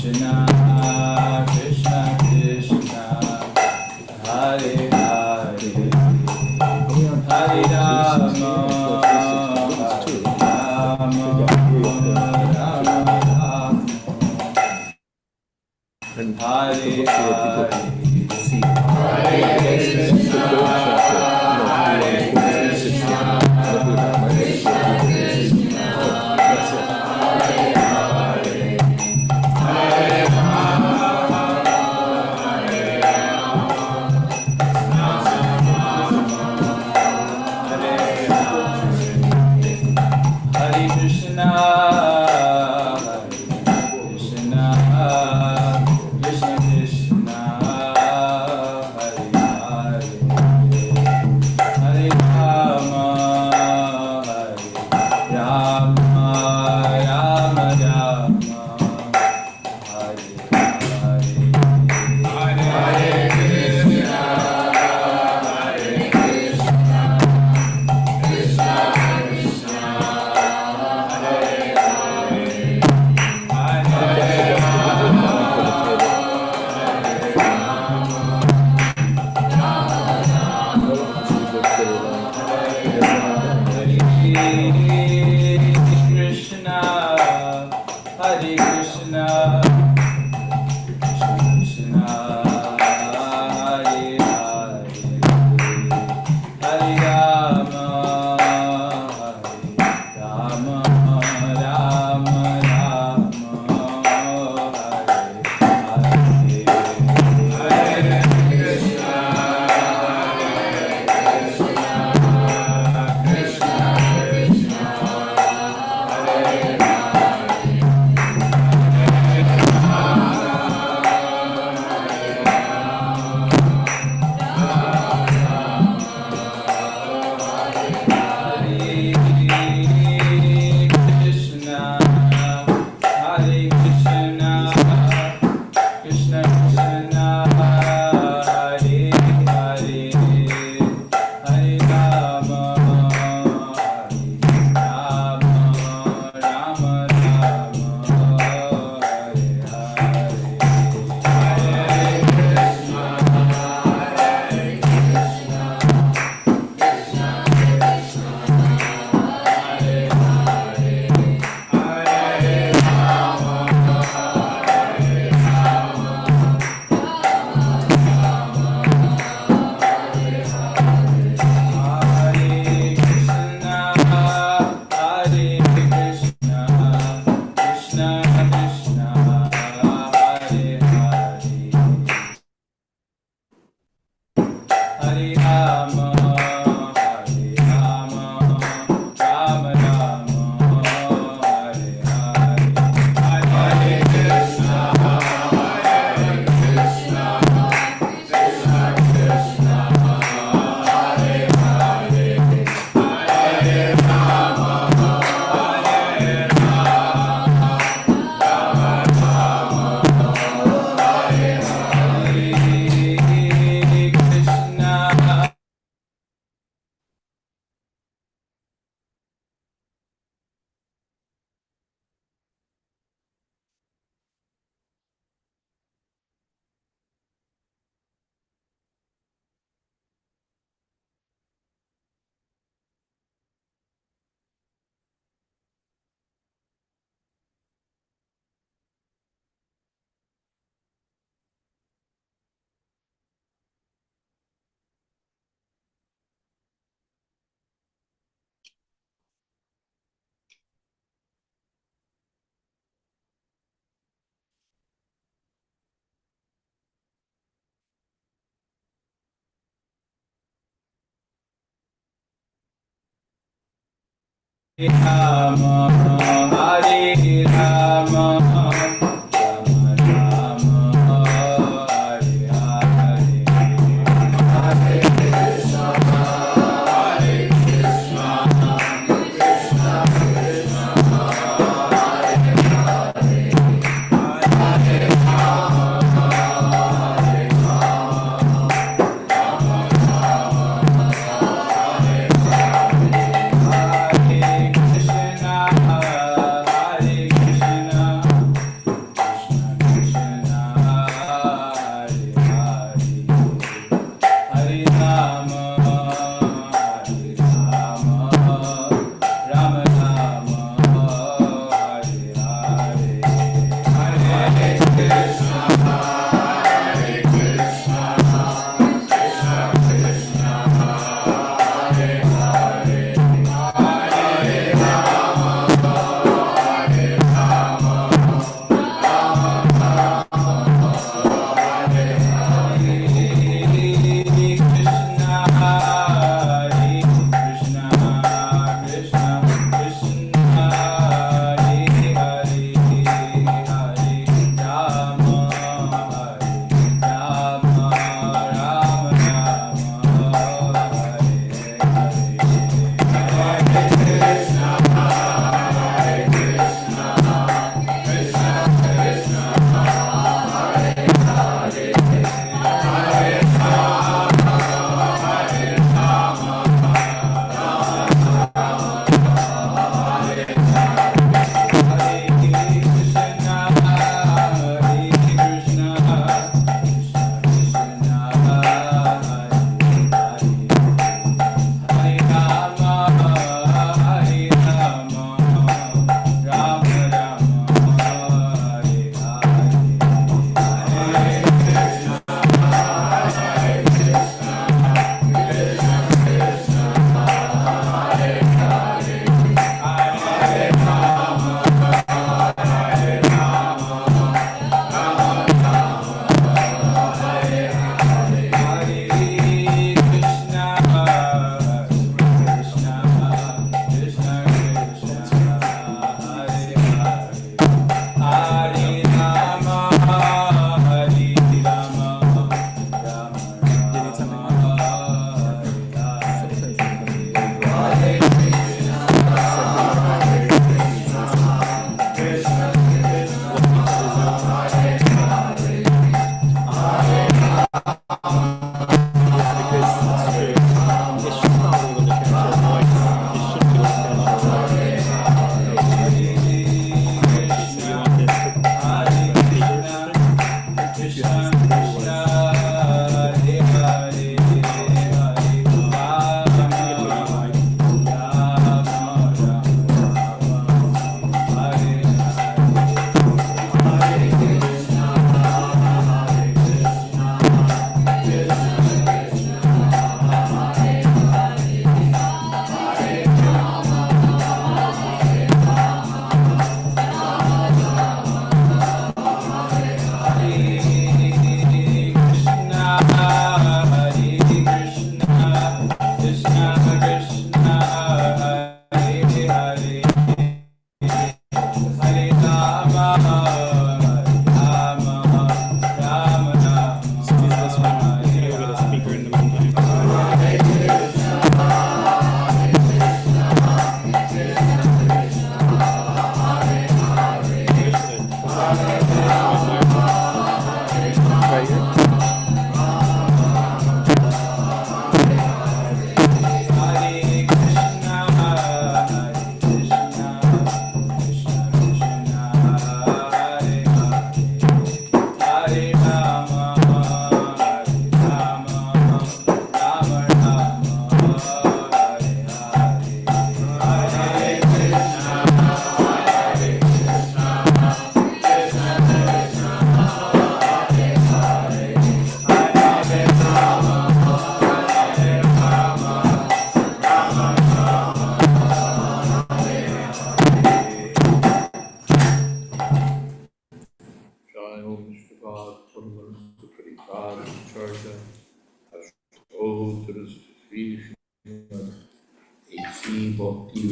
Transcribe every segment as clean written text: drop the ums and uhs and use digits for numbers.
Rama, Hare Rama, Rama Rama, Hare Hare, Hare Krishna, Hare Krishna, Krishna Krishna, Hare Hare, Hare Rama, Hare Rama, Rama Rama, Hare Hare. Hare Krishna, Hare Krishna,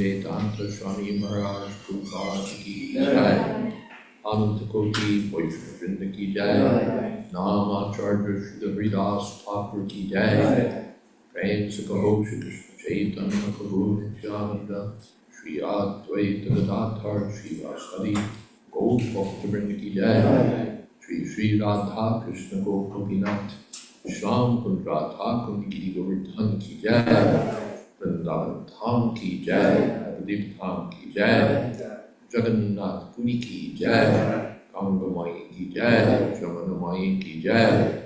Jayadvaita Swami Maharaj Prabhupada ki jai. Ananta Koti Vaishnav Vrinda ki jai. Nama Acharya Srila Haridas Thakur ki jai. Prem Sakaho Shri Krishna Chaitanya Prabhu Nityananda Shri Advaita Gadadhar Shri Vasadi Gaur Bhakta Vrinda ki jai. Shri Shri Radha Krishna Gopinath Sham Kund Radha Kund Giri Govardhan ki jai. Vrindavan Dham ki jai. Navadip Dham ki jai. Jagannath Puri ki jai. Ganga Mai ki jai. Jamana Mai ki jai.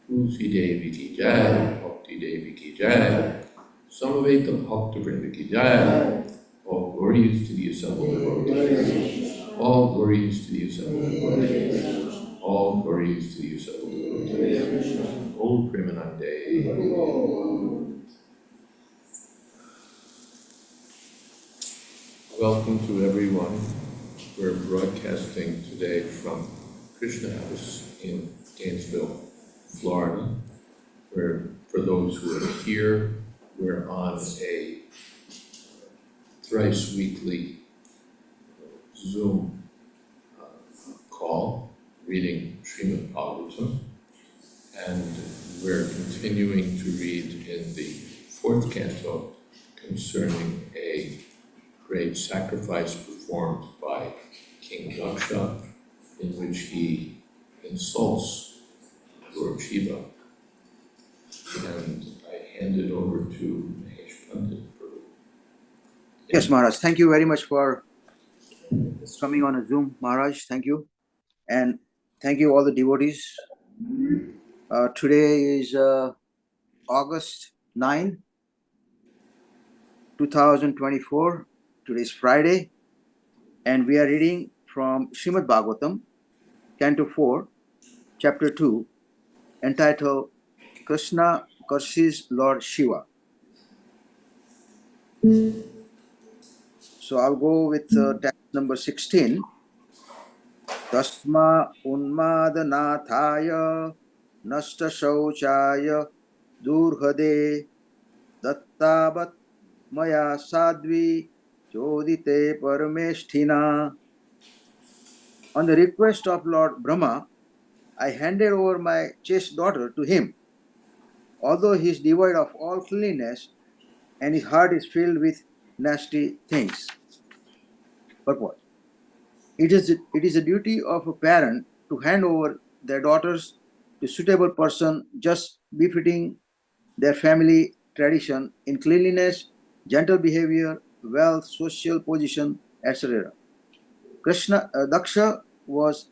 Tulsi Devi ki jai. Bhakti Devi ki jai. Samaveta Bhakta Vrinda ki jai. All glories to the assembled devotees. All glories to you, Sattva. All glories to you, Sattva. Om Premanande. Welcome to everyone. We're broadcasting today from Krishna House in Gainesville, Florida, where for those who are here, we're on a thrice weekly Zoom call, reading Srimad Bhagavatam, and we're continuing to read in the fourth canto concerning a great sacrifice performed by King Daksha, in which he insults Lord Shiva. And I hand it over to Mahesh Pandit. Yes, Maharaj. Thank you very much for coming on a Zoom, Maharaj. Thank you. And thank you all the devotees. Today is August 9, 2024. Today is Friday. And we are reading from Srimad Bhagavatam, Canto 4, Chapter 2, entitled Krishna Curses Lord Shiva. So I'll go with text number 16. Tasma unmadanathaya nasta shauchaya durhade dattavat maya sadvi chodite parameshthina. On the request of Lord Brahma, I handed over my chaste daughter to him. Although he is devoid of all cleanliness and his heart is filled with nasty things. Purport. It is a duty of a parent to hand over their daughters to suitable person just befitting their family tradition in cleanliness, gentle behavior, wealth, social position, etc. Daksha was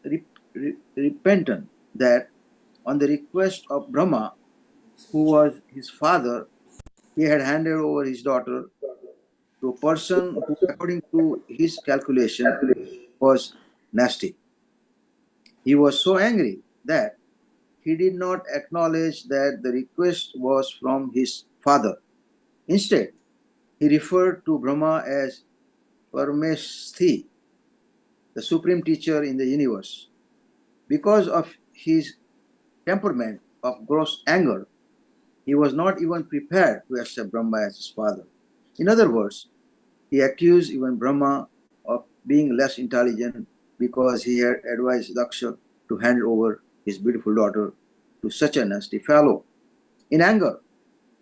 repentant that on the request of Brahma, who was his father, he had handed over his daughter to a person who, according to his calculation, was nasty. He was so angry that he did not acknowledge that the request was from his father. Instead, he referred to Brahma as Parameshthi, the supreme teacher in the universe. Because of his temperament of gross anger, he was not even prepared to accept Brahma as his father. In other words, he accused even Brahma of being less intelligent because he had advised Daksha to hand over his beautiful daughter to such a nasty fellow. In anger,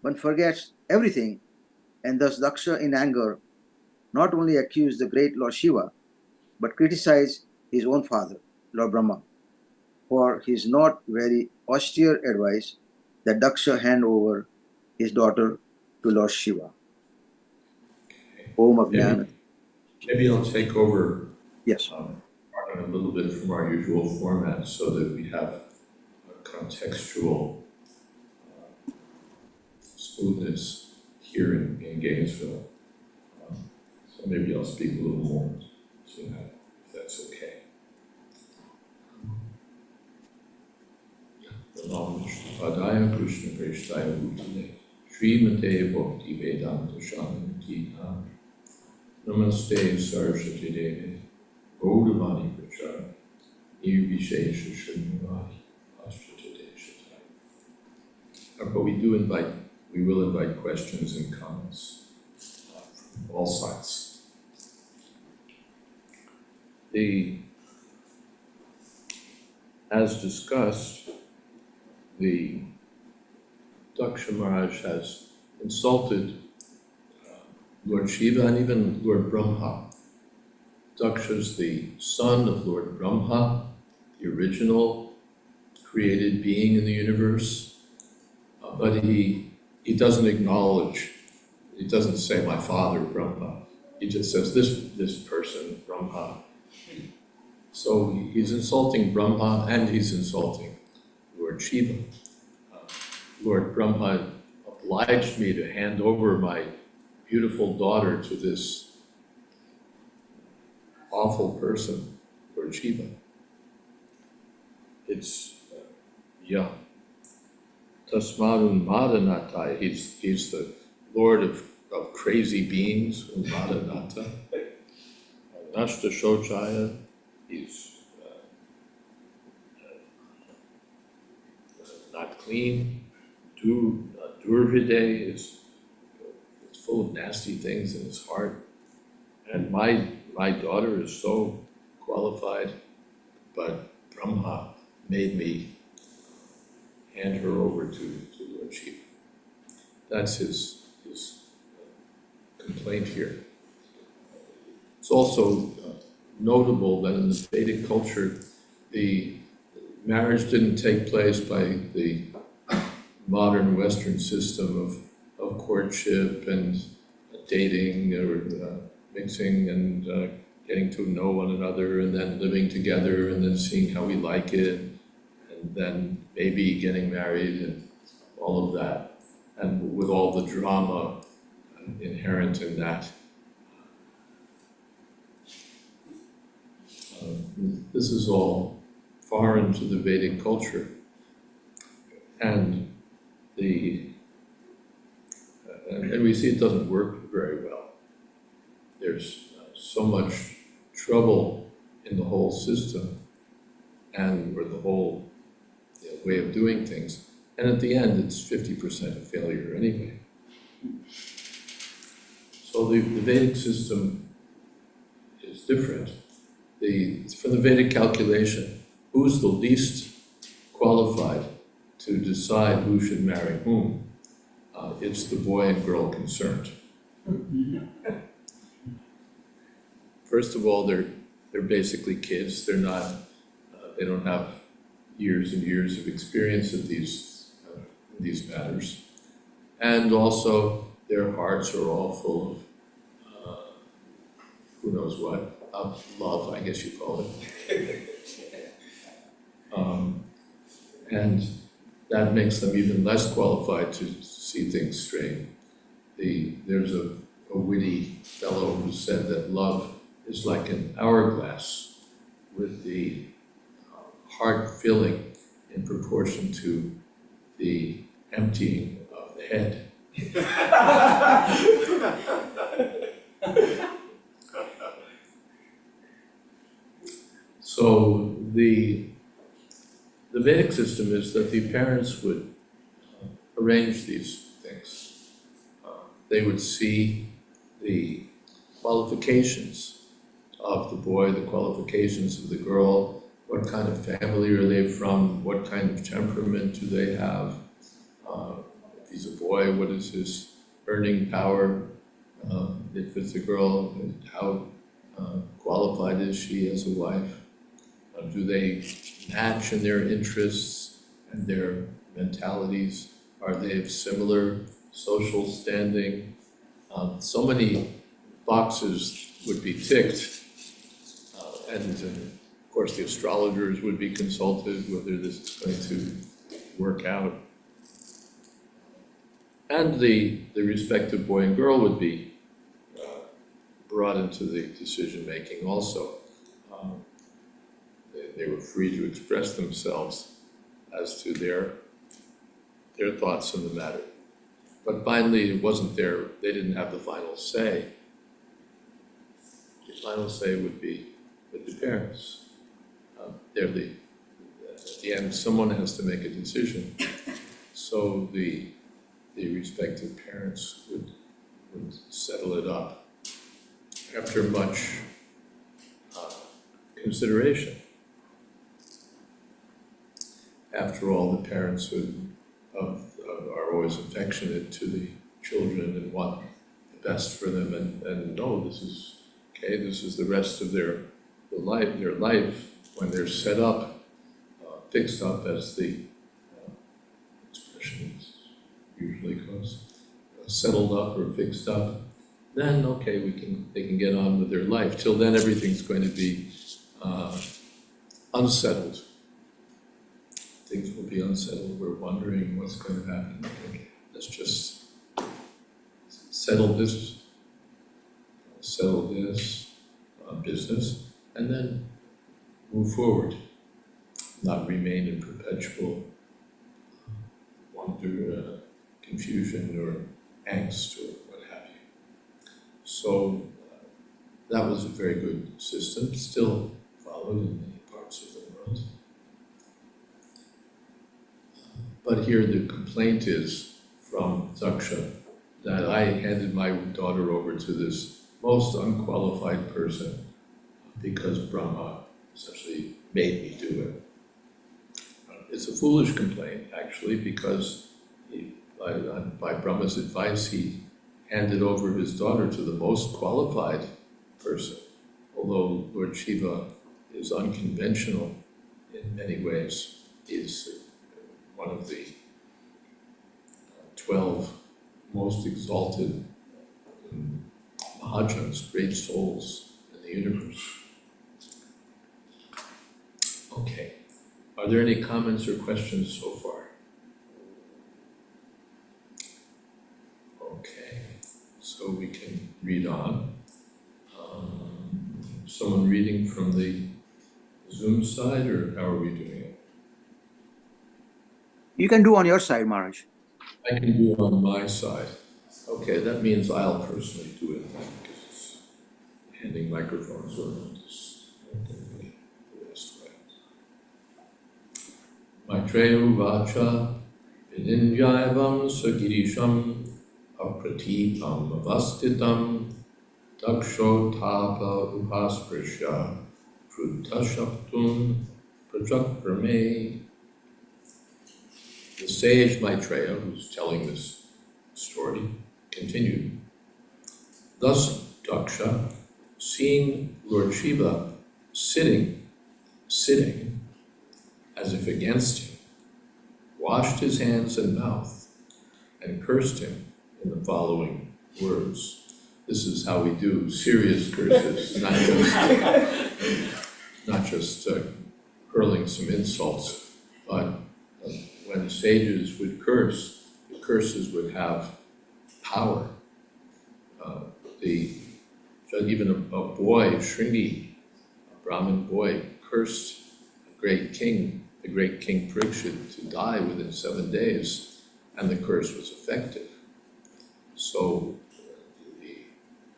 one forgets everything, and thus Daksha in anger not only accused the great Lord Shiva, but criticized his own father, Lord Brahma, for his not very austere advice that Daksha hand over his daughter to Lord Shiva. Om Ajnana. Maybe I'll take over Yes. a little bit from our usual format so that we have a contextual smoothness here in Gainesville. So maybe I'll speak a little more to that, if that's okay. Padaya Krishna Preshtaya Bhutale Srimate Bhakti Vedanta Shanti Namaste Saraswati Devi Gaudamani Prachara Nirvishesha Srimati Ashtatadeshatai. But we will invite questions and comments from all sides. As discussed, the Daksha Maharaj has insulted Lord Shiva and even Lord Brahma. Daksha is the son of Lord Brahma, the original created being in the universe, but he doesn't acknowledge, he doesn't say my father Brahma, he just says this person Brahma. So he's insulting Brahma and he's insulting Lord Shiva. Lord Brahma obliged me to hand over my beautiful daughter to this awful person. Lord Shiva. It's, yeah. Tasmadun Madanata, he's the Lord of crazy beings, Madanata. Nashta Shochaya, he's not clean. Durvide is full of nasty things in his heart. And my daughter is so qualified, but Brahma made me hand her over to Lord Shiva. That's his complaint here. It's also notable that in the Vedic culture, the marriage didn't take place by the modern Western system of courtship and dating or mixing and getting to know one another and then living together and then seeing how we like it and then maybe getting married and all of that, and with all the drama inherent in that. This is all foreign to the Vedic culture, and and we see it doesn't work very well. There's so much trouble in the whole system and or the whole way of doing things, and at the end it's 50% a failure anyway. So the Vedic system is different. From the Vedic calculation, who's the least qualified to decide who should marry whom? It's the boy and girl concerned. First of all, they're basically kids. They're not. They don't have years and years of experience of these matters, and also their hearts are all full of who knows what. Love, I guess you call it. And that makes them even less qualified to see things straight. There's a witty fellow who said that love is like an hourglass with the heart filling in proportion to the emptying of the head. So the Vedic system is that the parents would arrange these things. They would see the qualifications of the boy, the qualifications of the girl, what kind of family are they from, what kind of temperament do they have, if he's a boy, what is his earning power, if it's a girl, how qualified is she as a wife. Do they match in their interests and their mentalities? Are they of similar social standing? So many boxes would be ticked, and of course the astrologers would be consulted whether this is going to work out. And the respective boy and girl would be brought into the decision making also. They were free to express themselves as to their thoughts on the matter. But finally, it wasn't they didn't have the final say. The final say would be with the parents. At the end, someone has to make a decision. So the respective parents would settle it up after much consideration. After all, the parents are always affectionate to the children and want the best for them, and no, this is okay. This is the rest of their life when they're set up, fixed up, as the expression usually goes, settled up or fixed up. Then okay, they can get on with their life. Till then, everything's going to be unsettled. Things will be unsettled. We're wondering what's going to happen. Okay, let's just settle this business, and then move forward, not remain in perpetual wonder, confusion, or angst, or what have you. So that was a very good system, still followed in many parts of the world. But here the complaint is from Daksha that I handed my daughter over to this most unqualified person because Brahma essentially made me do it. It's a foolish complaint, actually, because by Brahma's advice, he handed over his daughter to the most qualified person, although Lord Shiva is unconventional in many ways. He is one of the 12 most exalted Mahajans, great souls in the universe. Okay. Are there any comments or questions so far? Okay, so we can read on. Someone reading from the Zoom side, or how are we doing it? You can do on your side, Maharaj. I can do it on my side. Okay, that means I'll personally do it then, because it's handing microphones over this way. Maitreya Vacha Vidinjaivam Sagirisham Apratipam Avastitam Daksho Tapa Upasprisha Prutashaptun Prajakprame. The sage Maitreya, who's telling this story, continued. Thus Daksha, seeing Lord Shiva sitting as if against him, washed his hands and mouth, and cursed him in the following words. This is how we do serious curses, not just hurling some insults, but when sages would curse, the curses would have power. Even a boy, Shringi, a Brahmin boy, cursed the great king Parikshit, to die within 7 days, and the curse was effective. So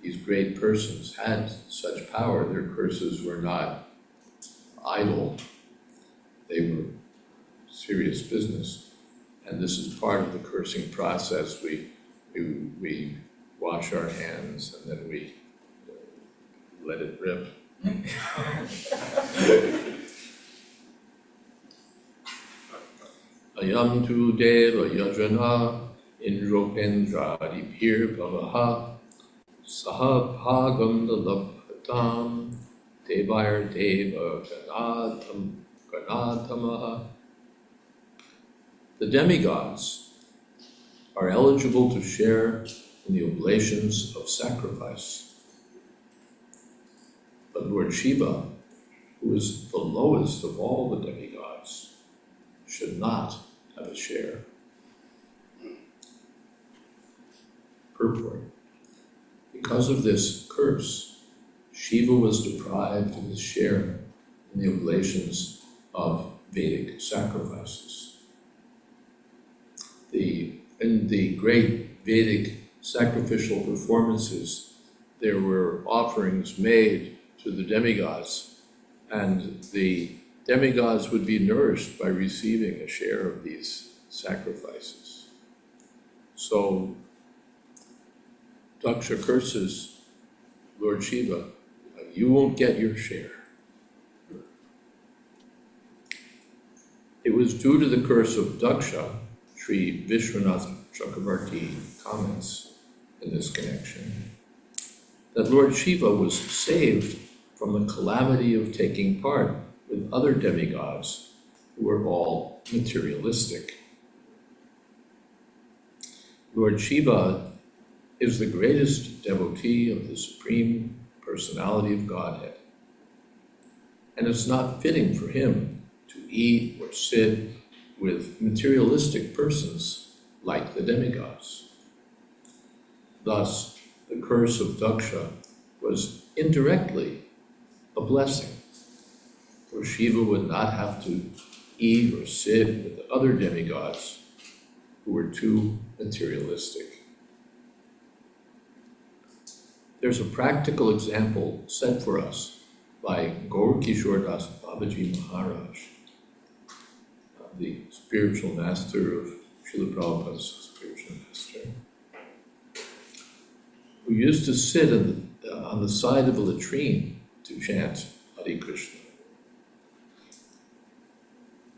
these great persons had such power. Their curses were not idle. They were serious business. And this is part of the cursing process. We wash our hands and then we let it rip. Ayam tu deva yajana indropendra dipir bhavaha saha bhagam dalabhatam devair deva ganatamaha. The demigods are eligible to share in the oblations of sacrifice. But Lord Shiva, who is the lowest of all the demigods, should not have a share. Purport. Because of this curse, Shiva was deprived of his share in the oblations of Vedic sacrifices. In the great Vedic sacrificial performances, there were offerings made to the demigods, and the demigods would be nourished by receiving a share of these sacrifices. So Daksha curses Lord Shiva, you won't get your share. It was due to the curse of Daksha, Sri Vishwanath Chakravarti comments in this connection, that Lord Shiva was saved from the calamity of taking part with other demigods who were all materialistic. Lord Shiva is the greatest devotee of the Supreme Personality of Godhead, and it's not fitting for him to eat or sit with materialistic persons like the demigods. Thus, the curse of Daksha was indirectly a blessing. Or Shiva would not have to eat or sit with the other demigods who were too materialistic. There's a practical example set for us by Gaur Kishore Das Babaji Maharaj, the spiritual master of Srila Prabhupada's spiritual master, who used to sit on the side of a latrine to chant Hare Krishna.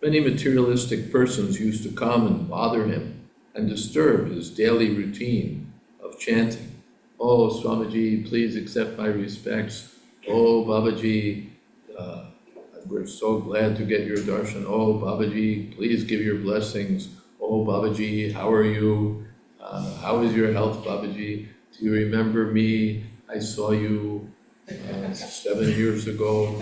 Many materialistic persons used to come and bother him and disturb his daily routine of chanting. Oh, Swamiji, please accept my respects. Oh, Babaji, we're so glad to get your darshan. Oh, Babaji, please give your blessings. Oh, Babaji, how are you? How is your health, Babaji? Do you remember me? I saw you 7 years ago.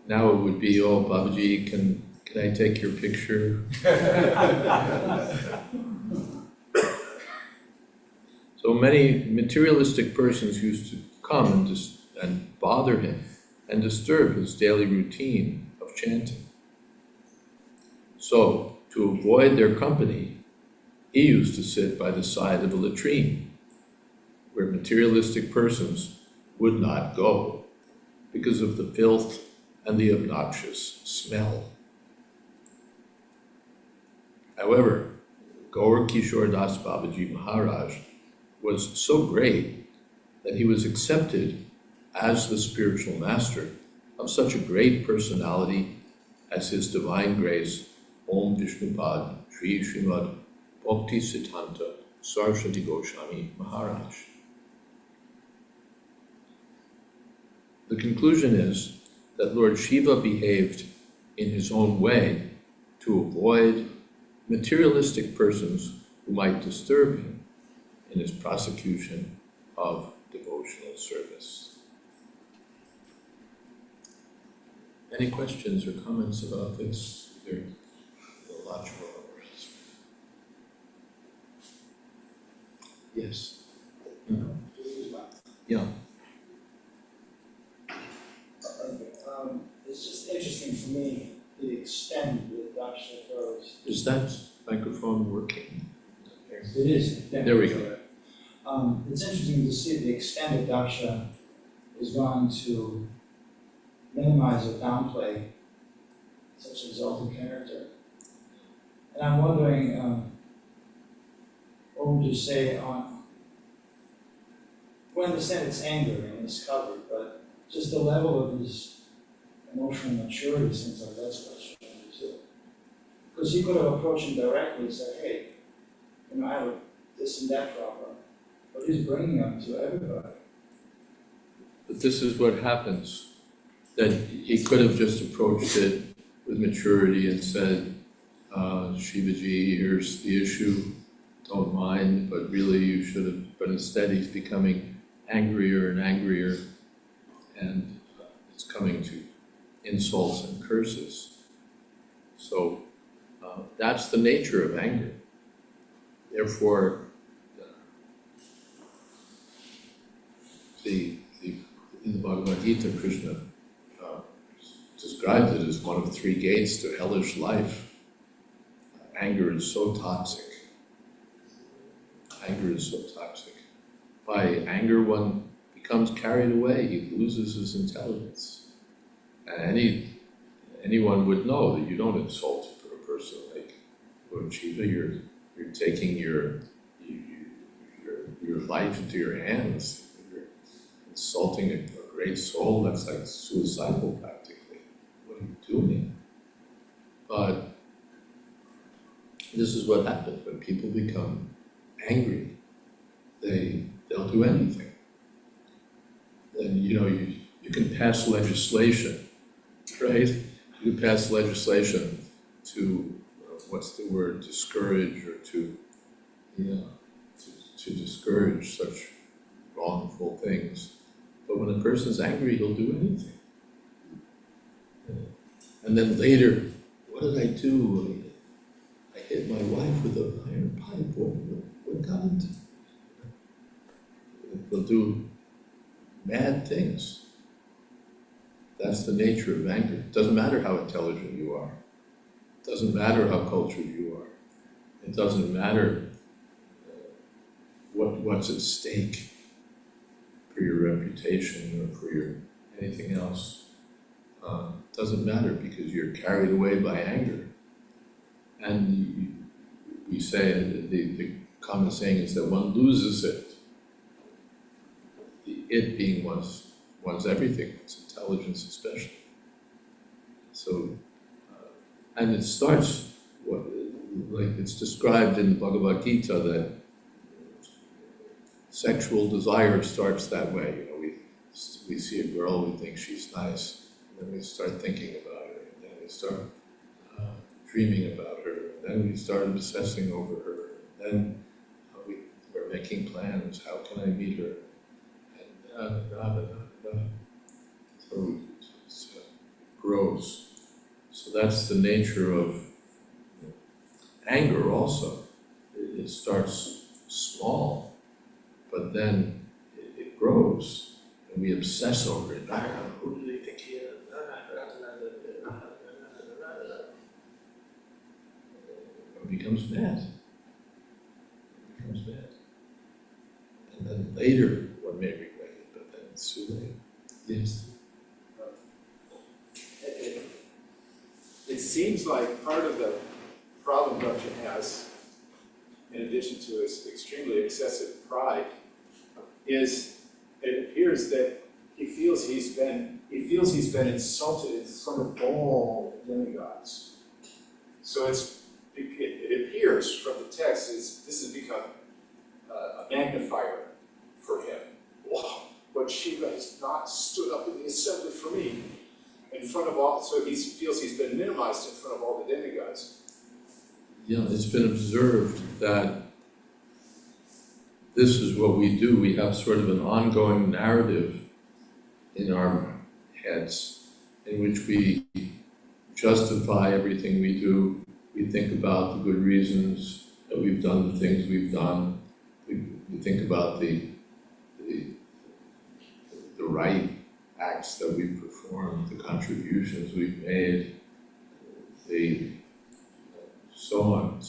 Now it would be, oh, Babaji, can I take your picture? So many materialistic persons used to come and bother him and disturb his daily routine of chanting. So, to avoid their company, he used to sit by the side of a latrine where materialistic persons would not go because of the filth and the obnoxious smell. However, Gaur Kishore Das Babaji Maharaj was so great that he was accepted as the spiritual master of such a great personality as His Divine Grace, Om Vishnupad Sri Srimad Bhakti Siddhanta Saraswati Goswami Maharaj. The conclusion is that Lord Shiva behaved in his own way to avoid materialistic persons who might disturb him in his prosecution of devotional service. Any questions or comments about this? Either logical or else? Yes. Yeah. It's just interesting for me the extent that Daksha goes. Is that microphone working? It is. There we go. It's interesting to see the extent that Daksha is going to minimize or downplay such exalted character. And I'm wondering, what would you say on, we understand it's anger and it's covered, but just the level of his emotional maturity seems like that's questionable too. Because he could have approached him directly and said, hey, I have this and that problem, but he's bringing them to everybody. But this is what happens, that he could have just approached it with maturity and said, Shivaji, here's the issue, don't mind, but really you should have, but instead he's becoming angrier and angrier, and it's coming to insults and curses. So that's the nature of anger. Therefore, in the Bhagavad Gita, Krishna described it as one of 3 gates to hellish life. Anger is so toxic. Anger is so toxic. By anger, one becomes carried away. He loses his intelligence. And anyone would know that you don't insult a person like Lord Shiva. You're taking your life into your hands. You're insulting a great soul. That's like suicidal practically. What are you doing? But this is what happens when people become angry. They'll do anything. And you can pass legislation, right? You can pass legislation to what's the word, discourage, or to discourage such wrongful things. But when a person's angry, he'll do anything. And then later, what did I do? I hit my wife with an iron pipe. What got into? They'll do mad things. That's the nature of anger. It doesn't matter how intelligent you are. It doesn't matter how cultured you are. It doesn't matter what's at stake for your reputation or for your anything else. It doesn't matter because you're carried away by anger. And we say, the common saying is that one loses it. The it being one's everything, one's intelligence especially. So, and it starts, like it's described in the Bhagavad Gita that sexual desire starts that way. You know, we see a girl, we think she's nice, and then we start thinking about her, and then we start dreaming about her, and then we start obsessing over her, and then we're making plans, how can I meet her, and so it grows. So that's the nature of anger also. It starts small, but then it grows, and we obsess over it. Who do they think he is? It becomes mad. It becomes mad. And then later one may regret it, but then it's too late. Yes. It seems like part of the problem Darshan has, in addition to his extremely excessive pride, is it appears that he feels he's been insulted in front of all the demigods. So it appears from the text this has become a magnifier for him. Wow, but Shiva has not stood up in the assembly for me in front of all, so he feels he's been minimized in front of all the demigods. Yeah, it's been observed that this is what we do. We have sort of an ongoing narrative in our heads in which we justify everything we do. We think about the good reasons that we've done the things we've done. We think about the right acts that we've performed, the contributions we've made, so on,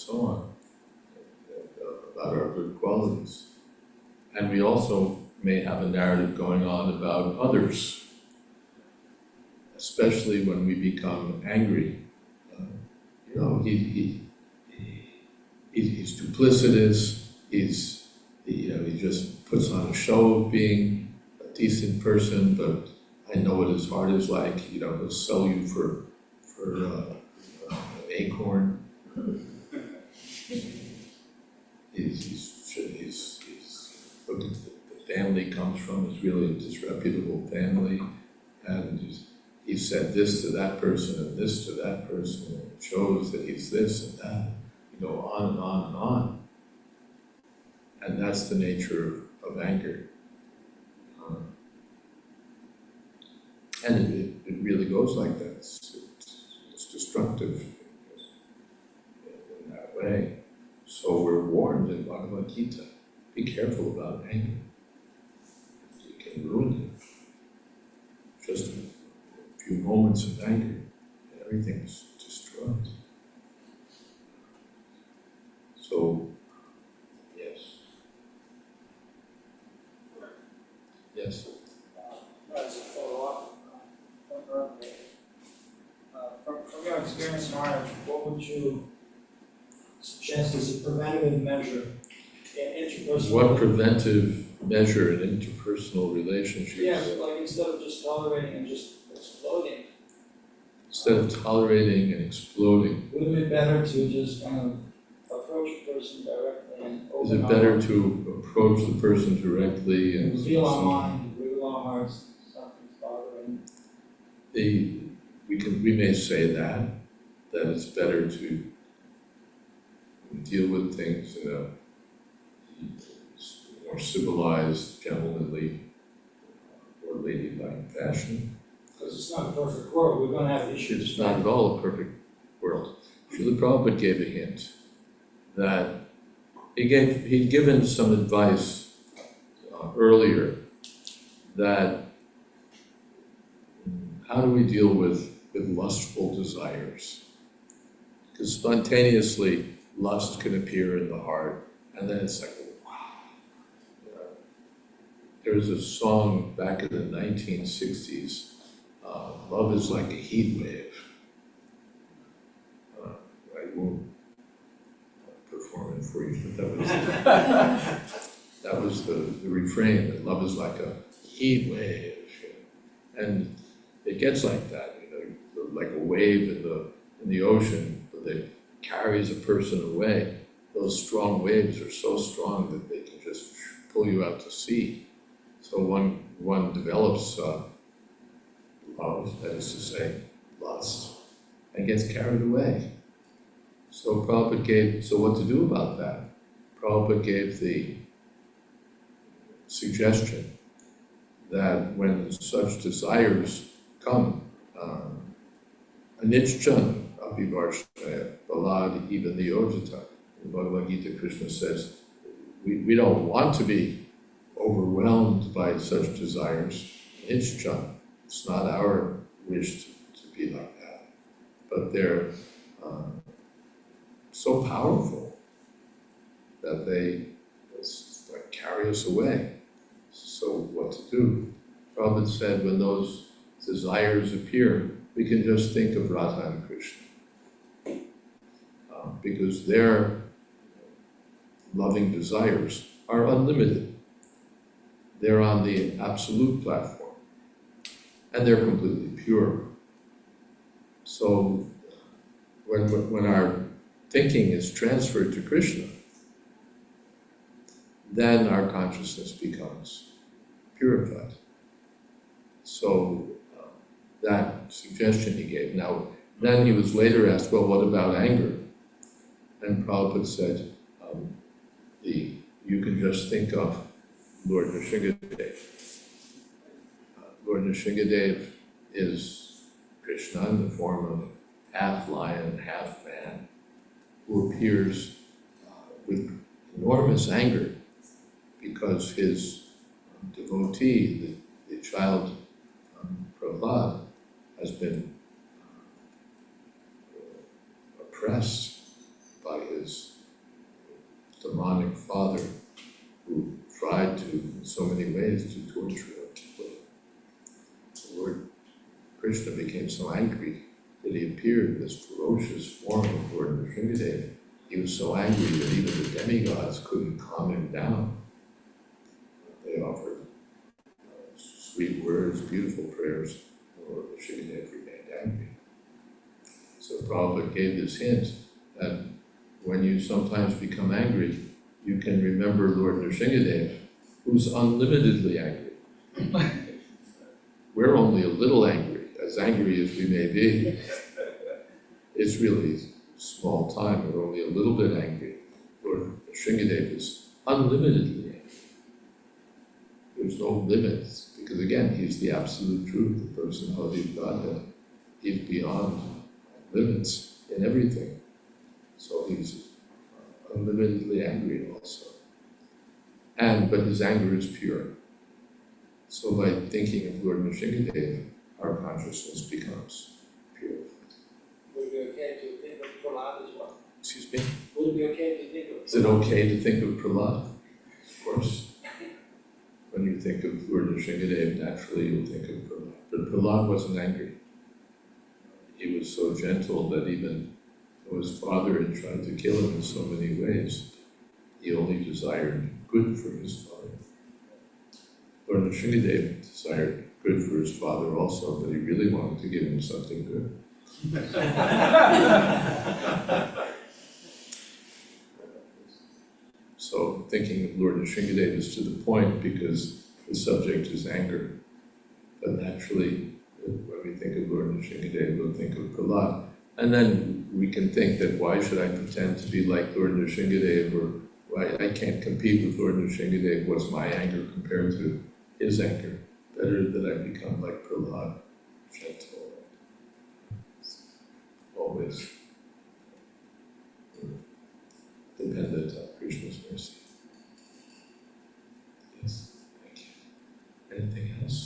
about our good qualities. And we also may have a narrative going on about others, especially when we become angry. You know, he's duplicitous, he just puts on a show of being a decent person, but I know what his heart is like. He'll sell you for an acorn. The family he comes from is really a disreputable family, and he said this to that person and this to that person, and it shows that he's this and that. You go on and on and on, and that's the nature of anger. And it really goes like that. It's destructive in that way. So we're warned in Bhagavad Gita, be careful about anger. It can ruin you. Just a few moments of anger, and everything's destroyed. So, yes. Yes. As a follow-up, from your experience, Maharaj, what would you suggest as a preventative measure in interpersonal? What preventive measure in interpersonal relationships? Yeah, like instead of just tolerating and just exploding. Instead of tolerating and exploding, Wouldn't it be better to just kind of approach a person directly and open is it better to approach the person directly and reveal our mind, reveal our hearts, something's bothering? We may say that it's better to deal with things in a more civilized, gentlemanly, or ladylike fashion. Because it's not a perfect world, we're going to have issues. It's not at all a perfect world. Srila Prabhupada gave a hint that he'd given some advice earlier that how do we deal with lustful desires? Because spontaneously, lust can appear in the heart, and then it's like, wow. There was a song back in the 1960s, Love is Like a Heat Wave. I won't perform it for you, but that was the refrain, that love is like a heat wave. And it gets like that, like a wave in the ocean that carries a person away. Those strong waves are so strong that they can just pull you out to sea. So one develops love, that is to say, lust, and gets carried away. So what to do about that? Prabhupada gave the suggestion that when such desires come, anichchan abhivarshnaya balad even the ojata. In Bhagavad Gita, Krishna says, we don't want to be overwhelmed by such desires. Anichchan, it's not our wish to be like that, but they're so powerful that they like carry us away. So what to do? Prabhupada said when those desires appear, we can just think of Radha and Krishna. Because their loving desires are unlimited. They're on the absolute platform, and they're completely pure. So when our thinking is transferred to Krishna, then our consciousness becomes purified. So that suggestion he gave. Now, then he was later asked, well, what about anger? And Prabhupada said, you can just think of Lord Nrsingadev. Lord Nrsingadev is Krishna in the form of half lion, half man, who appears with enormous anger because his devotee, the child Prahlad, has been oppressed by his demonic father, who tried to, in so many ways, to torture him, kill him. Lord Krishna became so angry that he appeared in this ferocious form of Lord Nrsingadev. He was so angry that even the demigods couldn't calm him down. They offered sweet words, beautiful prayers, and Lord Nrsingadev remained angry. So Prabhupada gave this hint that when you sometimes become angry, you can remember Lord Nrsingadev, who's unlimitedly angry. We're only a little angry as angry as we may be. It's really small time, we're only a little bit angry. Lord Nrsingadev is unlimitedly angry. There's no limits, because again, he's the absolute truth, the personality of Godhead. He's beyond limits in everything. So he's unlimitedly angry also. But his anger is pure. So by thinking of Lord Nrsingadev, our consciousness becomes purified. Would it be okay to think of Prahlad as well? Excuse me? Would it be okay to think of? Is it okay to think of Prahlad? Of course. When you think of Lord Nrsingadev, naturally you'll think of Prahlad. But Prahlad wasn't angry. He was so gentle that even though his father had tried to kill him in so many ways, he only desired good for his father. Lord Nrsingadev desired good for his father also, but he really wanted to give him something good. So thinking of Lord Nrsingadev is to the point because the subject is anger. But naturally, when we think of Lord Nrsingadev, we'll think of Prahlad. And then we can think that why should I pretend to be like Lord Nrsingadev, or why I can't compete with Lord Nrsingadev, what's my anger compared to his anger? Better that I become like Prahlad, gentle, always dependent on Krishna's mercy. Yes, thank you. Anything else?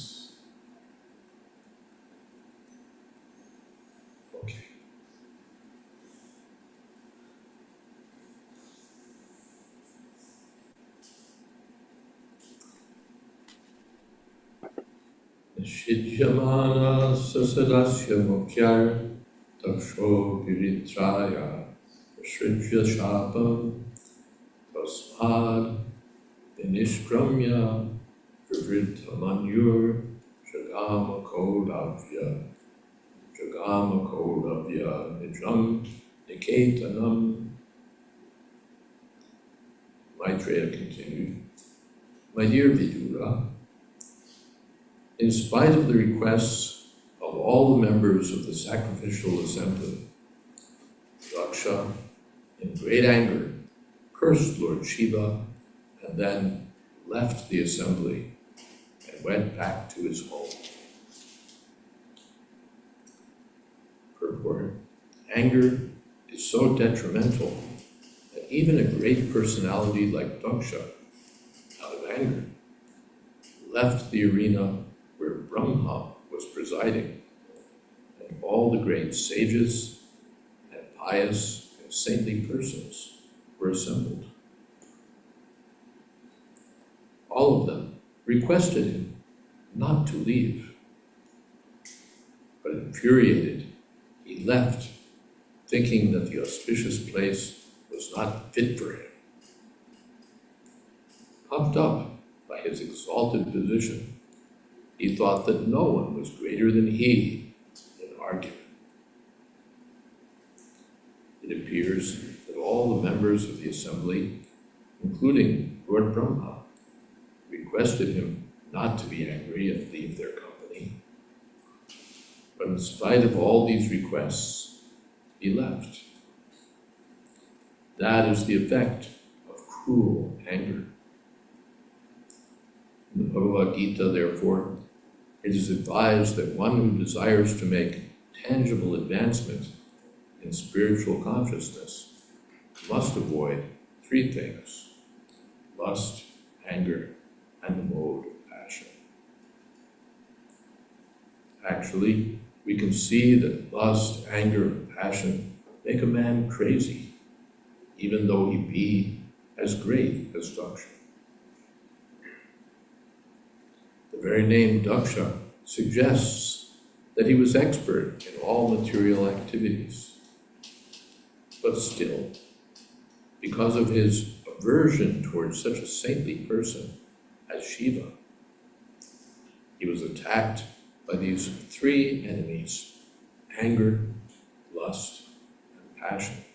Chidyamana sasadasya mukyar daksho giritraya shrija shapam tasmad vinishkramya vivritamanyur jagama kolavya nijam niketanam. Maitreya continued, my dear Vidura, in spite of the requests of all the members of the sacrificial assembly, Daksha, in great anger, cursed Lord Shiva and then left the assembly and went back to his home. Purport: anger is so detrimental that even a great personality like Daksha, out of anger, left the arena where Brahma was presiding, and all the great sages and pious and saintly persons were assembled. All of them requested him not to leave, but infuriated, he left, thinking that the auspicious place was not fit for him. Puffed up by his exalted position, he thought that no one was greater than he in argument. It appears that all the members of the assembly, including Lord Brahma, requested him not to be angry and leave their company. But in spite of all these requests, he left. That is the effect of cruel anger. In the Bhagavad Gita, therefore, it is advised that one who desires to make tangible advancement in spiritual consciousness must avoid three things: lust, anger, and the mode of passion. Actually, we can see that lust, anger, and passion make a man crazy, even though he be as great as Daksha. The very name Daksha suggests that he was expert in all material activities. But still, because of his aversion towards such a saintly person as Shiva, he was attacked by these three enemies: anger, lust, and passion.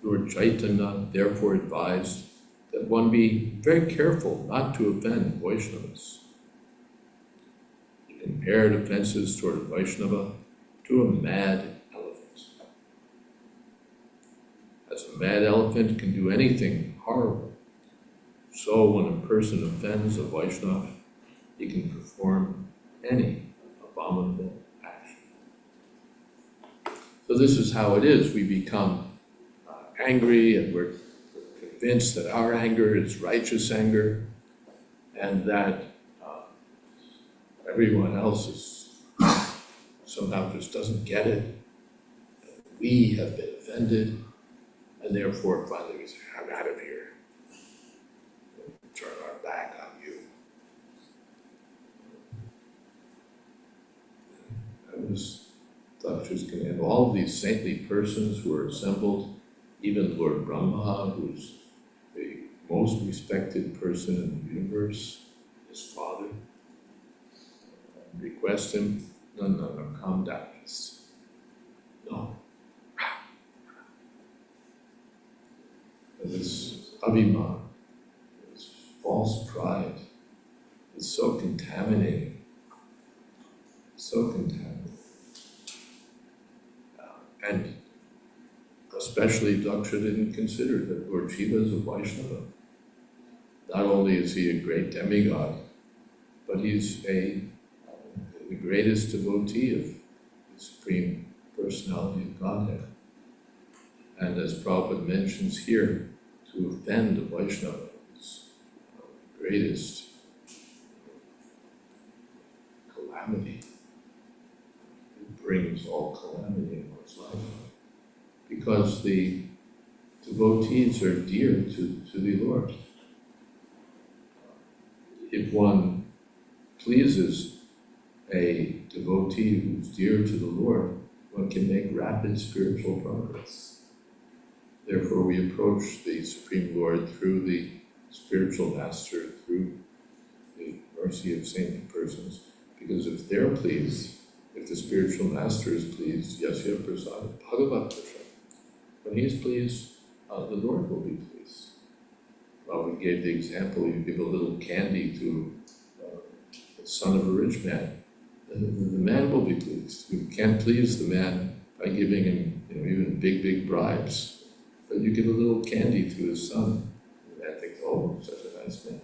Lord Chaitanya therefore advised that one be very careful not to offend Vaishnavas. He compared offenses toward a Vaishnava to a mad elephant. As a mad elephant can do anything horrible, so when a person offends a Vaishnava, he can perform any abominable action. So this is how it is. We become angry, and we're convinced that our anger is righteous anger, and that everyone else is somehow just doesn't get it. We have been offended, and therefore finally we say, I'm out of here. Turn our back on you. That was Daksha's command. And all of these saintly persons who were assembled, even Lord Brahma, who's the most respected person in the universe, his father, request him, no, calm down, no. And this abhiman, this false pride, is so contaminating, and especially Daksha didn't consider that Lord Shiva is a Vaishnava. Not only is he a great demigod, but he's the greatest devotee of the Supreme Personality of Godhead. And as Prabhupada mentions here, to offend a Vaishnava is the greatest calamity. It brings all calamity in one's life. Because the devotees are dear to the Lord. If one pleases a devotee who's dear to the Lord, one can make rapid spiritual progress. Therefore, we approach the Supreme Lord through the spiritual master, through the mercy of saintly persons, because if they're pleased, if the spiritual master is pleased, Yasya Prasad Bhagavat Prasad. When he is pleased, the Lord will be pleased. Well, we gave the example, you give a little candy to the son of a rich man, the man will be pleased. You can't please the man by giving him, even big bribes, but you give a little candy to his son, the man thinks, oh, such a nice man.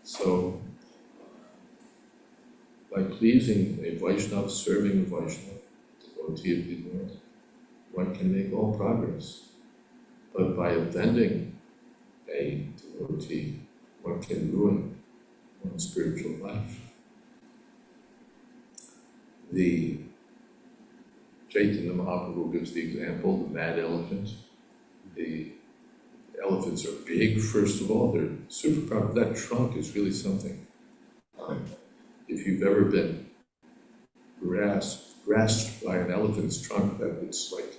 So, by pleasing a Vaishnava, serving a Vaishnava, devotee of the Lord, one can make all progress. But by offending a devotee, one can ruin one's spiritual life. The Chaitanya Mahaprabhu gives the example, the mad elephant. The elephants are big, first of all, they're super powerful. That trunk is really something. If you've ever been grasped by an elephant's trunk, that it's like,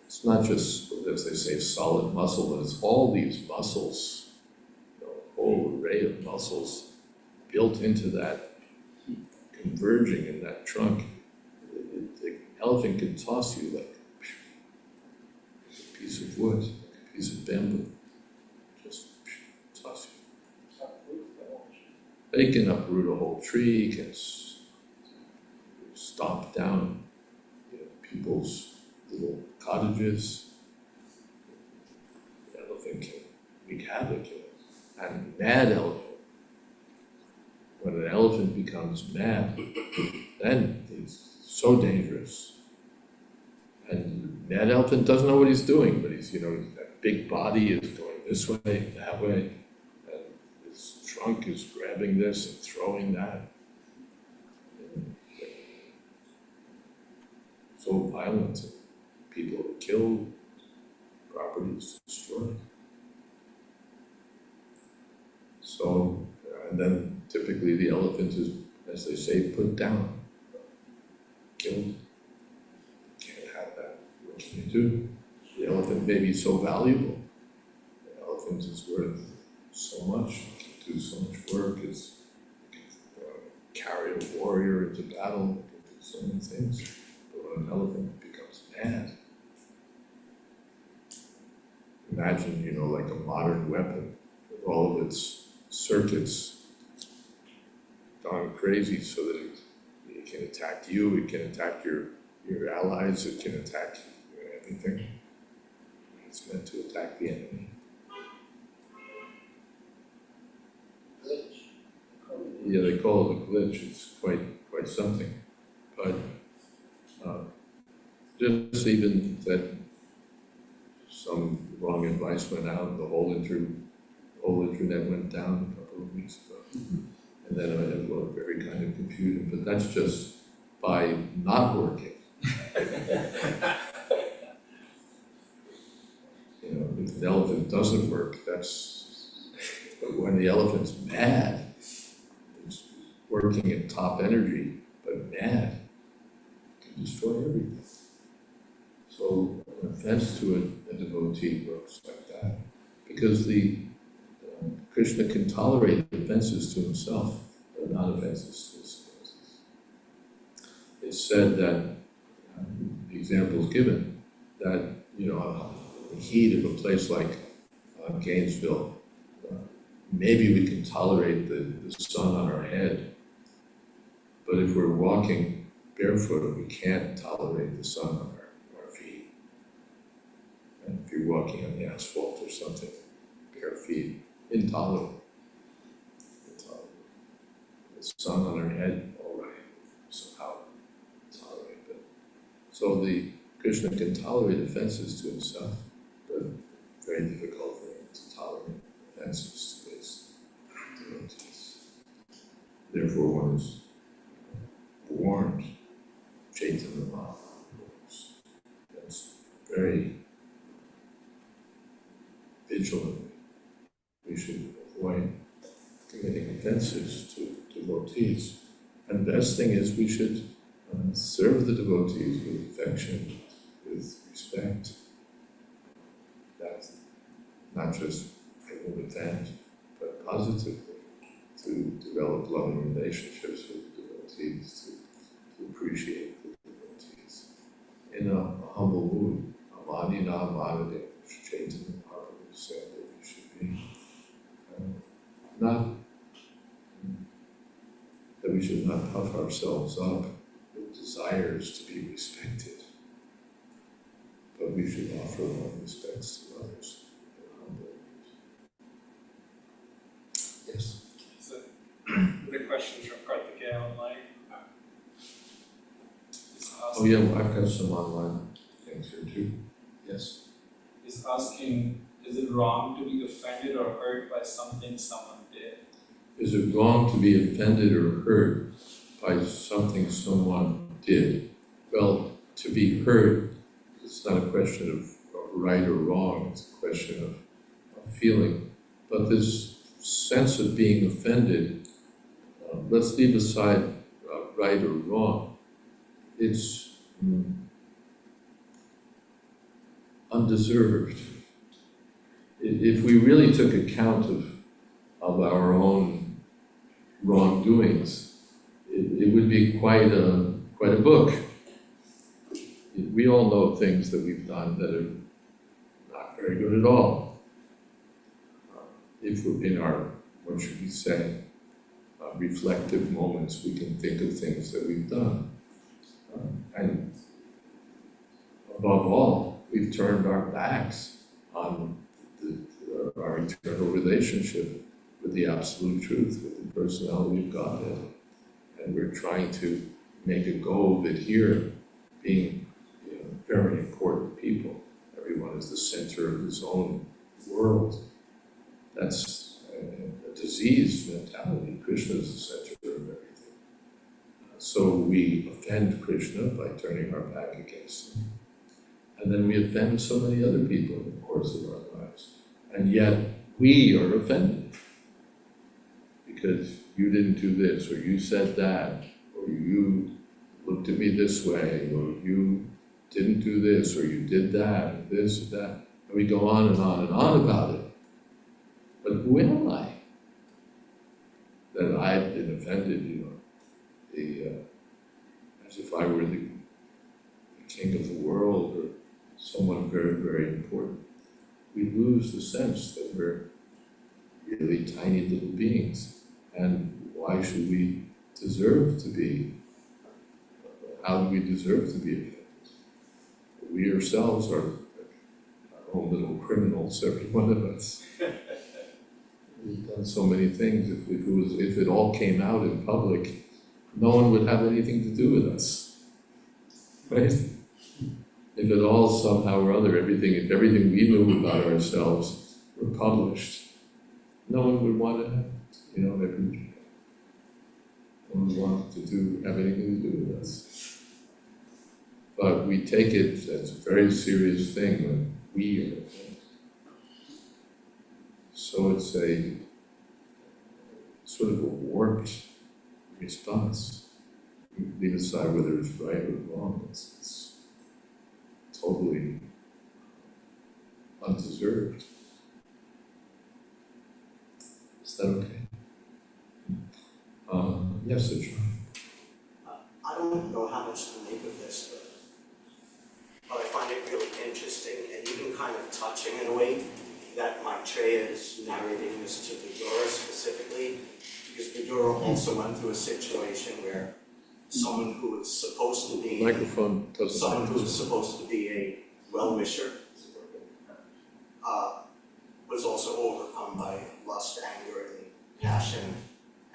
it's not just, as they say, solid muscle, but it's all these muscles, a whole array of muscles built into that, converging in that trunk. The elephant can toss you like a piece of wood, like a piece of bamboo, just toss you. They can uproot a whole tree, can stomp down people's little cottages. The elephant can wreak havoc. And mad elephant. When an elephant becomes mad, then he's so dangerous. And the mad elephant doesn't know what he's doing, but he's, that big body is going this way, that way, and his trunk is grabbing this and throwing that. So violent, people are killed, property is destroyed. So, and then typically the elephant is, as they say, put down, killed. Can't have that. What can you do? The elephant may be so valuable. The elephant is worth so much, it can do so much work, it can carry a warrior into battle, it can do so many things. But when an elephant becomes mad, imagine, like a modern weapon with all of its circuits gone crazy so that it can attack you, it can attack your allies, it can attack everything. It's meant to attack the enemy. Yeah, they call it a glitch. It's quite something. But just even that some wrong advice went out, the whole internet went down a couple of weeks ago. And then I had a very kind of confusion, but that's just by not working. If the elephant doesn't work, but when the elephant's mad, it's working at top energy, but mad, it can destroy everything. So an offense to a devotee works like that, because Krishna can tolerate offenses to himself, but not offenses to his devotees. It's said that, the example is given, that, the heat of a place like Gainesville, maybe we can tolerate the sun on our head, but if we're walking barefoot, we can't tolerate the sun on our feet. And if you're walking on the asphalt or something, bare feet, intolerable. The sun on our head, all right, somehow tolerate it. So the Krishna can tolerate offenses to himself, but very difficult for him to tolerate offenses to his devotees. Therefore, one is warned, Chaitanya Mahaprabhu is very vigilant. We should avoid devotees. And the best thing is we should serve the devotees with affection, with respect. That's not just a one event, but positively to develop loving relationships with the devotees, to appreciate the devotees in a humble mood. Amanina amanade, Chaitanya Mahaprabhu said that we should be not that we should not puff ourselves up with desires to be respected, but we should offer our respects to others in a humble mood. Yes? So, the question from Karthikeya online. Oh yeah, well, I've got some online things here too. Yes? Is asking, is it wrong to be offended or hurt by something someone did? Is it wrong to be offended or hurt by something someone did? Well, to be hurt, it's not a question of right or wrong, it's a question of feeling. But this sense of being offended, let's leave aside right or wrong. It's undeserved. If we really took account of our own wrongdoings, it would be quite a book. We all know things that we've done that are not very good at all. If we're in our, what should we say, reflective moments, we can think of things that we've done. And above all, we've turned our backs on our eternal relationship with the Absolute Truth, with the personality of Godhead. And we're trying to make a go of it here, being very important people. Everyone is the center of his own world. That's a diseased mentality. Krishna is the center of everything. So we offend Krishna by turning our back against him. And then we offend so many other people in the course of our lives. And yet we are offended because you didn't do this, or you said that, or you looked at me this way, or you didn't do this, or you did that, or this, or that. And we go on and on and on about it. But who am I? That I've been offended, as if I were the king of the world, or someone very, very important. We lose the sense that we're really tiny little beings. And why should we deserve to be? How do we deserve to be offended? We ourselves are our own little criminals, every one of us. We've done so many things. If it all came out in public, no one would have anything to do with us, right? If it all somehow or other, if everything we knew about ourselves were published, no one would want to have, no one would want to have anything to do with us. But we take it as a very serious thing when we are offended. So it's a sort of a warped response. Leave aside whether it's right or wrong, it's totally undeserved. Is that okay? Yes, it's right. I don't know how much to make of this, but I find it really interesting and even kind of touching in a way that Maitreya is narrating this to Vidura specifically, because Vidura also went through a situation where someone who was supposed to be a well-wisher was also overcome by lust, anger, and passion,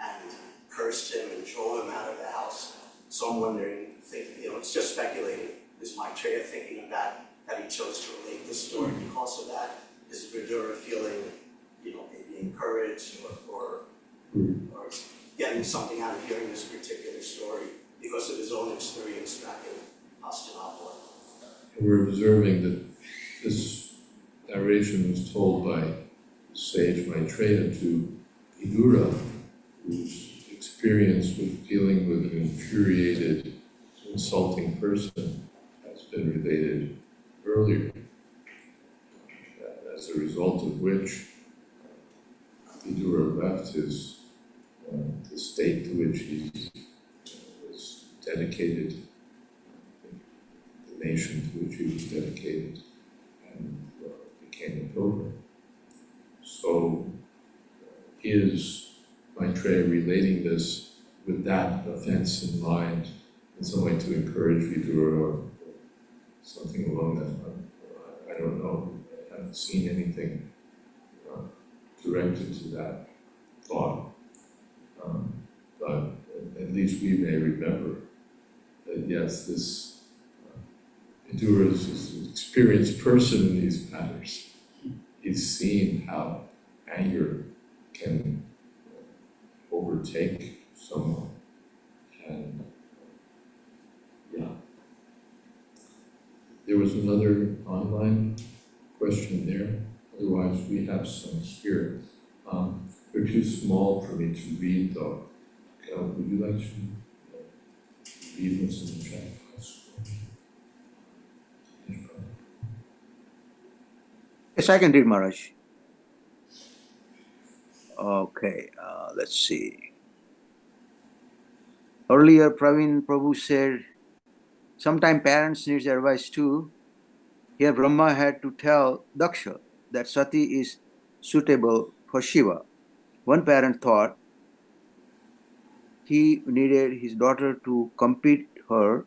and cursed him and drove him out of the house. So I'm wondering, it's just speculating, is Maitreya thinking of that he chose to relate this story because of that? Is Vidura feeling, maybe encouraged or getting something out of hearing this particular story because of his own experience back in Hastinapur? We're observing that this narration was told by sage Maitreya to Vidura, whose experience with dealing with an infuriated, insulting person has been related earlier, as a result of which Vidura left the state to which he was dedicated, the nation to which he was dedicated, and became a pilgrim. So is Maitreya relating this with that offense in mind in some way to encourage Vidura or something along that line? I don't know. I haven't seen anything directed to that thought. But at least we may remember that yes, this Vidura is an experienced person in these matters. He's seen how anger can overtake someone, and yeah. There was another online question there, otherwise we have some here. They're too small for me to read though. Would you like to read what's in the chat box? Yes, I can read, Maharaj. Okay, let's see. Earlier, Praveen Prabhu said, sometime parents need advice too. Here, Brahma had to tell Daksha that Sati is suitable for Shiva. One parent thought he needed his daughter to complete her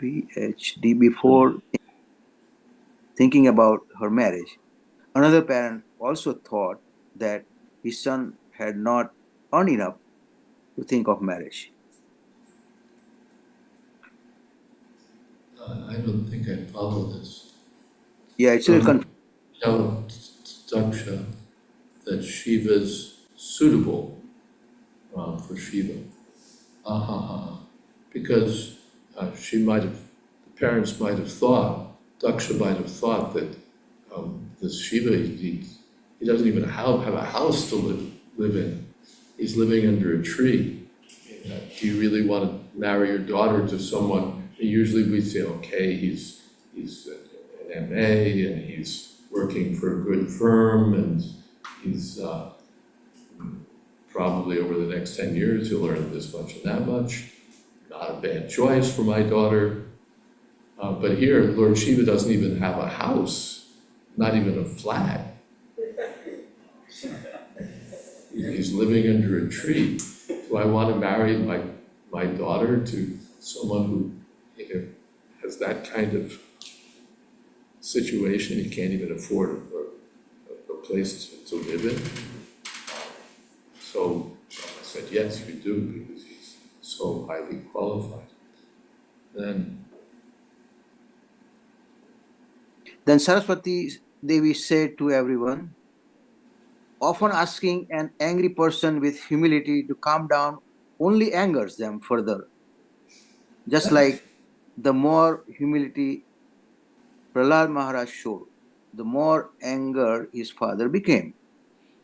PhD before thinking about her marriage. Another parent also thought that his son had not earned enough to think of marriage. I don't think I follow this. Yeah, it's a confusing. Tell Daksha that Shiva's suitable for Shiva. Because the parents might have thought, Daksha might have thought that this Shiva, he doesn't even have a house to live in. He's living under a tree. Do you really want to marry your daughter to someone? Usually we say, okay, he's an MA and he's working for a good firm and he's probably over the next 10 years he'll earn this much and that much. Not a bad choice for my daughter. But here, Lord Shiva doesn't even have a house, not even a flat. He's living under a tree. Do I want to marry my daughter to someone who has that kind of situation? He can't even afford a place to live in. So I said, yes, you do, because he's so highly qualified. Then Saraswati Devi said to everyone, often asking an angry person with humility to calm down only angers them further. Just like the more humility Prahlad Maharaj showed, the more anger his father became.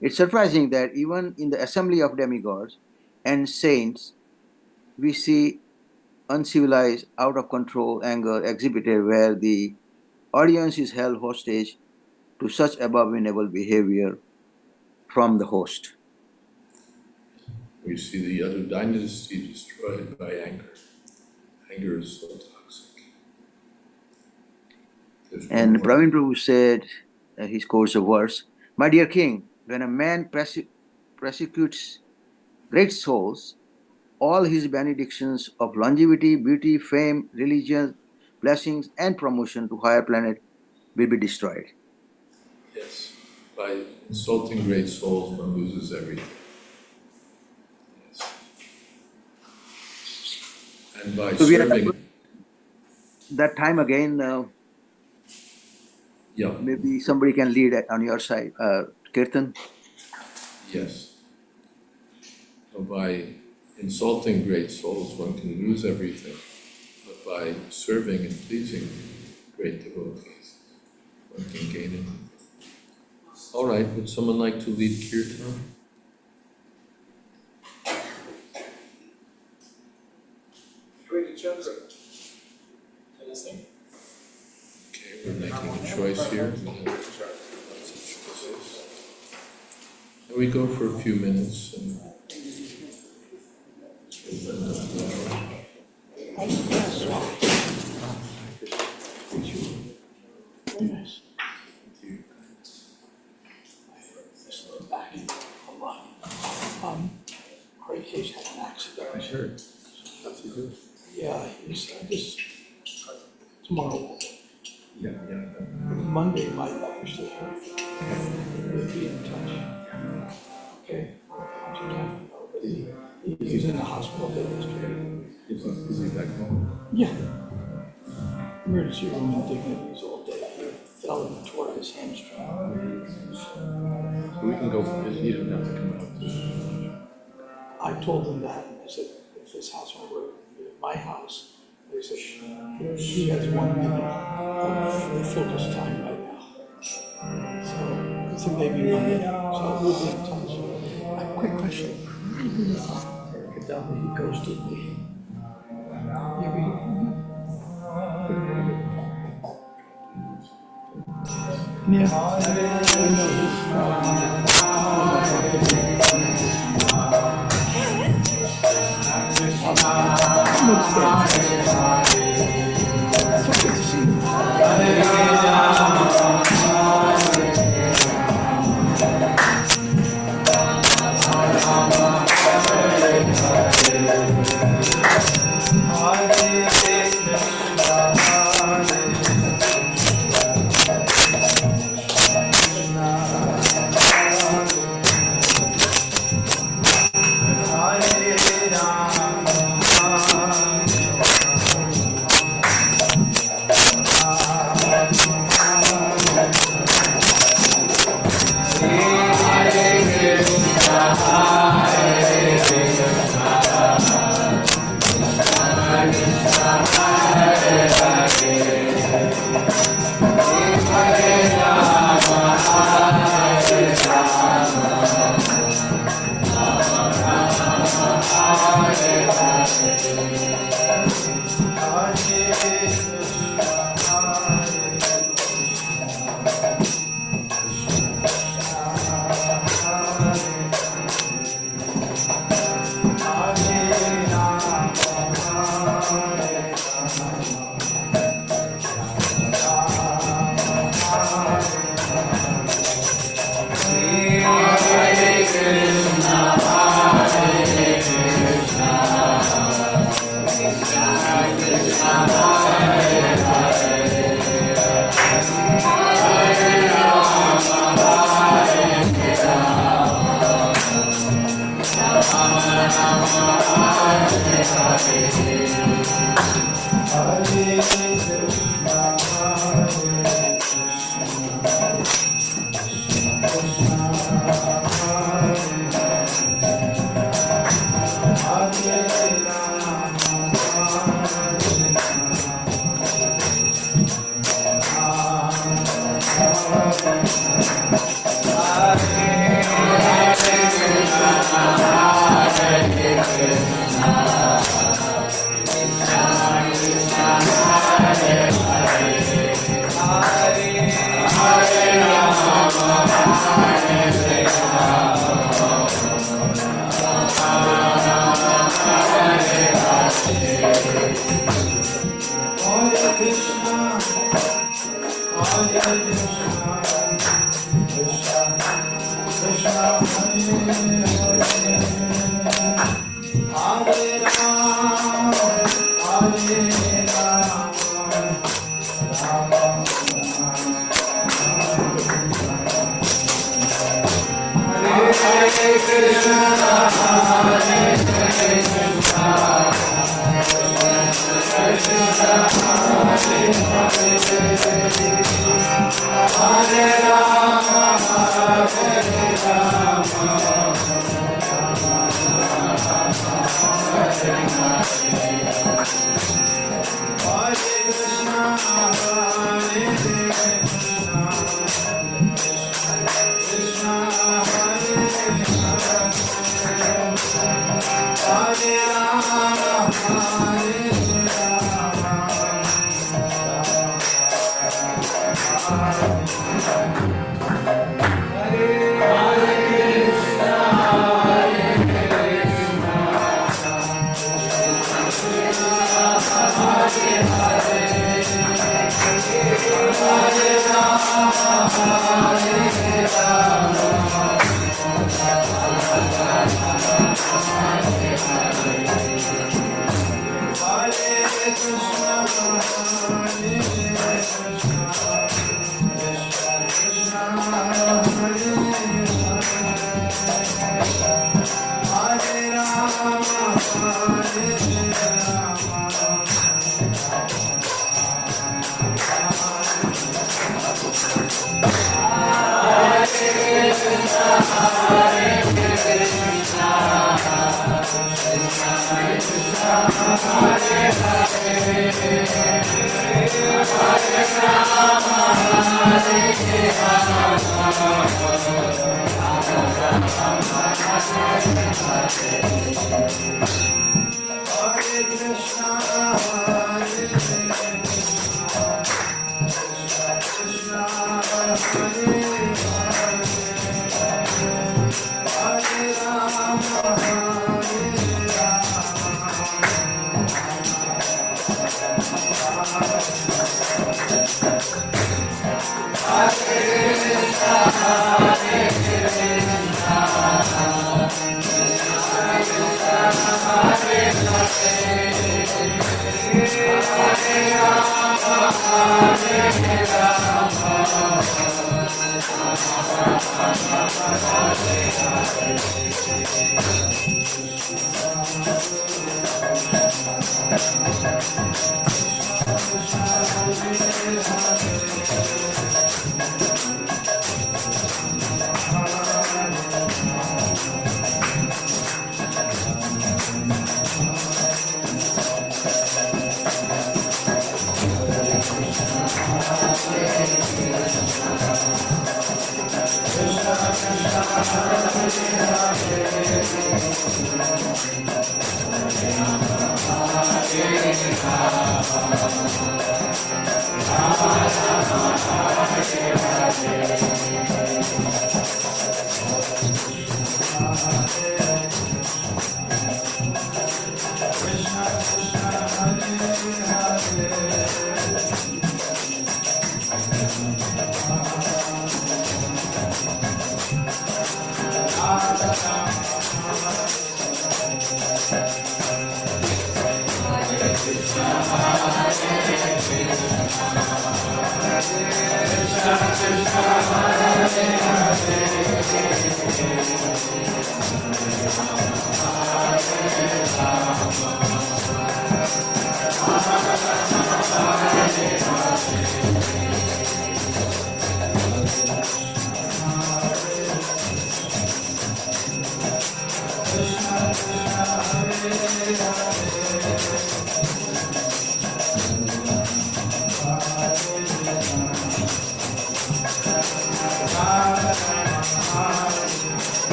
It's surprising that even in the assembly of demigods and saints, we see uncivilized, out of control anger exhibited where the audience is held hostage to such abominable behavior from the host. We see the other dynasty destroyed by anger. Anger is so toxic. And Praveen Prabhu said, he quotes a verse, my dear king, when a man persecutes great souls, all his benedictions of longevity, beauty, fame, religion, blessings, and promotion to higher planet will be destroyed. Yes, by insulting great souls, one loses everything. Yes. And by So serving... that time again, yeah. Maybe somebody can lead on your side, Kirtan. Yes. So by insulting great souls, one can lose everything. But by serving and pleasing great devotees, one can gain it. All right, would someone like to lead Kirtan? Chandra. Anything? Okay, we're making a choice here. And we go for a few minutes and. Yes. Back. Hold on. Craig Case had an accident. I heard. Yeah, he's just tomorrow. Yeah. Monday, my doctor's still here. We'll be in touch. Okay. He's in the hospital bed yesterday. Is he back home? Yeah. Emergency room indignities all day. He fell and tore his hamstring. So we can go, he doesn't have to come out. I told him that, and I said, if this house were my house, they said, he has 1 minute of focus time right now. So it's a maybe 1 minute, so we'll be in touch. A quick question. He goes to the yeah, I know he's so good to see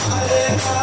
Hare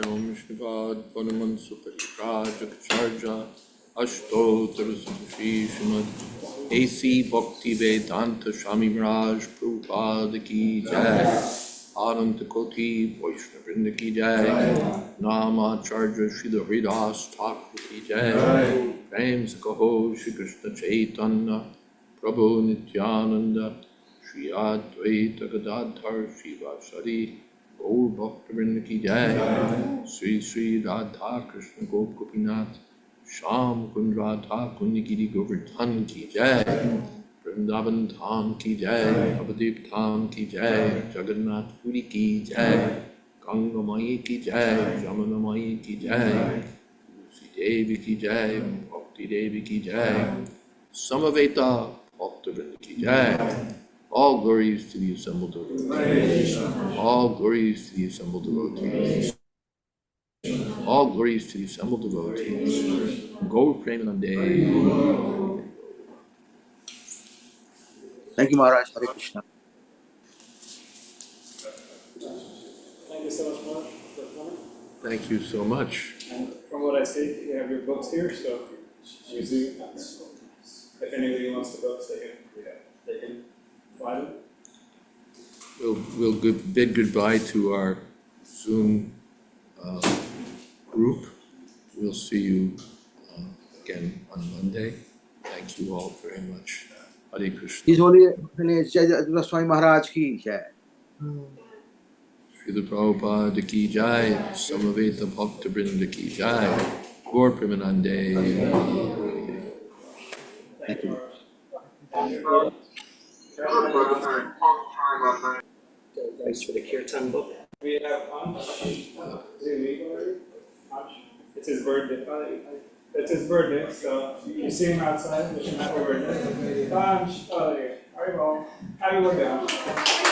Om Shripad Panaman Suparikajacharja Ashtotar Sri Srimad A.C. Bhakti Vedanta Swami Maharaj Prabhupada Ki Jai Ananta Koti Vaishnava Vrinda Ki Jai Namacharya Srila Haridas Thakur Ki Jai Prem Sakaho Shri Krishna Chaitanya Prabhu Nityananda Shri Advaita Gadadhar Shri Vasari Gaur Bhakta Vrinda Ki Jai Sri Sri Radha Krishna Gop Gopinath Sham Kund Radha Kundi Giri Govardhan Ki Jai Vrindavan Dham Ki Jai Abhadip Dham Ki Jai Jagannath Puri Ki Jai Ganga Mai Ki Jai Jamuna Mai Ki Jai Tulsi Devi Ki Jai Bhakti Devi Ki Jai Samaveta Bhakta Vrinda Ki Jai. All glories to the assembled devotees. All glories to the assembled devotees. All glories to the assembled devotees. Gaur Premanande. Thank you, Maharaj. Hare Krishna. Thank you so much, Mark, for coming. Thank you so much. And from what I see, you have your books here, so usually, if anybody wants the books, they can buy them. We'll bid goodbye to our Zoom group. We'll see you again on Monday. Thank you all very much. Hare Krishna. His Holiness Jayadvaita Swami Maharaj ki jai. Srila Prabhupada ki jai, Samaveta Bhakta Vrinda ki jai, Gaur Premanande. Thank you. Thanks for the kirtan book. We have lunch. Do we leave already? Lunch? It's his birthday. It's his birthday, so you see him outside, wish him happy birthday. Oh, there. All right, well, happy birthday.